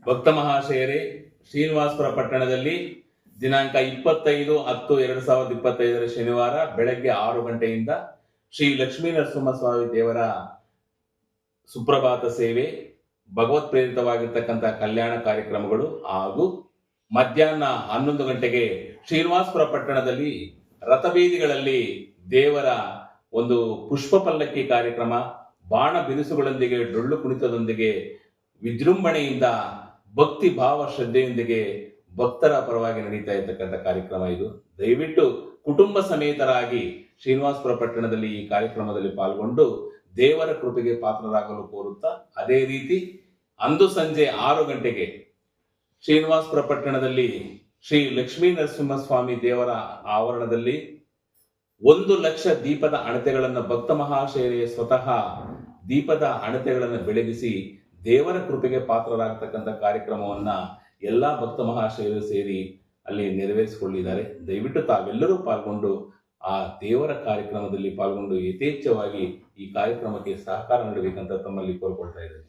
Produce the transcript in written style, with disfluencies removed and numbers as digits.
ಭಕ್ತ ಮಹಾಶಯರೇ, ಶ್ರೀನಿವಾಸಪುರ ಪಟ್ಟಣದಲ್ಲಿ ದಿನಾಂಕ 25/10/2025 ಶನಿವಾರ ಬೆಳಗ್ಗೆ 6 ಗಂಟೆಯಿಂದ ಶ್ರೀ ಲಕ್ಷ್ಮೀ ನರಸಿಂಹಸ್ವಾಮಿ ದೇವರ ಸುಪ್ರಭಾತ ಸೇವೆ, ಭಗವತ್ ಪ್ರೇರಿತವಾಗಿರ್ತಕ್ಕಂಥ ಕಲ್ಯಾಣ ಕಾರ್ಯಕ್ರಮಗಳು ಹಾಗೂ ಮಧ್ಯಾಹ್ನ 11 ಗಂಟೆಗೆ ಶ್ರೀನಿವಾಸಪುರ ಪಟ್ಟಣದಲ್ಲಿ ರಥಬೀದಿಗಳಲ್ಲಿ ದೇವರ ಒಂದು ಪುಷ್ಪ ಪಲ್ಲಕ್ಕಿ ಕಾರ್ಯಕ್ರಮ, ಬಾಣ ಬಿರುಸುಗಳೊಂದಿಗೆ, ಡೊಳ್ಳು ಕುಣಿತದೊಂದಿಗೆ, ವಿಜೃಂಭಣೆಯಿಂದ, ಭಕ್ತಿ ಭಾವ ಶ್ರದ್ಧೆಯೊಂದಿಗೆ ಭಕ್ತರ ಪರವಾಗಿ ನಡೀತಾ ಇರ್ತಕ್ಕಂಥ ಕಾರ್ಯಕ್ರಮ ಇದು. ದಯವಿಟ್ಟು ಕುಟುಂಬ ಸಮೇತರಾಗಿ ಶ್ರೀನಿವಾಸಪುರ ಪಟ್ಟಣದಲ್ಲಿ ಈ ಕಾರ್ಯಕ್ರಮದಲ್ಲಿ ಪಾಲ್ಗೊಂಡು ದೇವರ ಕೃಪೆಗೆ ಪಾತ್ರರಾಗಲು ಕೋರುತ್ತಾ, ಅದೇ ರೀತಿ ಅಂದು ಸಂಜೆ 6 ಗಂಟೆಗೆ ಶ್ರೀನಿವಾಸಪುರ ಪಟ್ಟಣದಲ್ಲಿ ಶ್ರೀ ಲಕ್ಷ್ಮೀ ನರಸಿಂಹಸ್ವಾಮಿ ದೇವರ ಆವರಣದಲ್ಲಿ 1 ಲಕ್ಷ ದೀಪದ ಅಣತೆಗಳನ್ನು ಭಕ್ತ ಮಹಾಶಯರೇ ಸ್ವತಃ ದೀಪದ ಅಣತೆಗಳನ್ನು ಬೆಳಗಿಸಿ ದೇವರ ಕೃಪೆಗೆ ಪಾತ್ರರಾಗತಕ್ಕಂಥ ಕಾರ್ಯಕ್ರಮವನ್ನ ಎಲ್ಲಾ ಭಕ್ತ ಮಹಾಶಯರು ಸೇರಿ ಅಲ್ಲಿ ನೆರವೇರಿಸಿಕೊಳ್ಳಿದ್ದಾರೆ. ದಯವಿಟ್ಟು ತಾವೆಲ್ಲರೂ ಪಾಲ್ಗೊಂಡು ಆ ದೇವರ ಕಾರ್ಯಕ್ರಮದಲ್ಲಿ ಪಾಲ್ಗೊಂಡು ಯಥೇಚ್ಛವಾಗಿ ಈ ಕಾರ್ಯಕ್ರಮಕ್ಕೆ ಸಹಕಾರ ನೀಡಬೇಕಂತ ತಮ್ಮಲ್ಲಿ ಕೋರ್ಕೊಳ್ತಾ ಇದ್ದೇನೆ.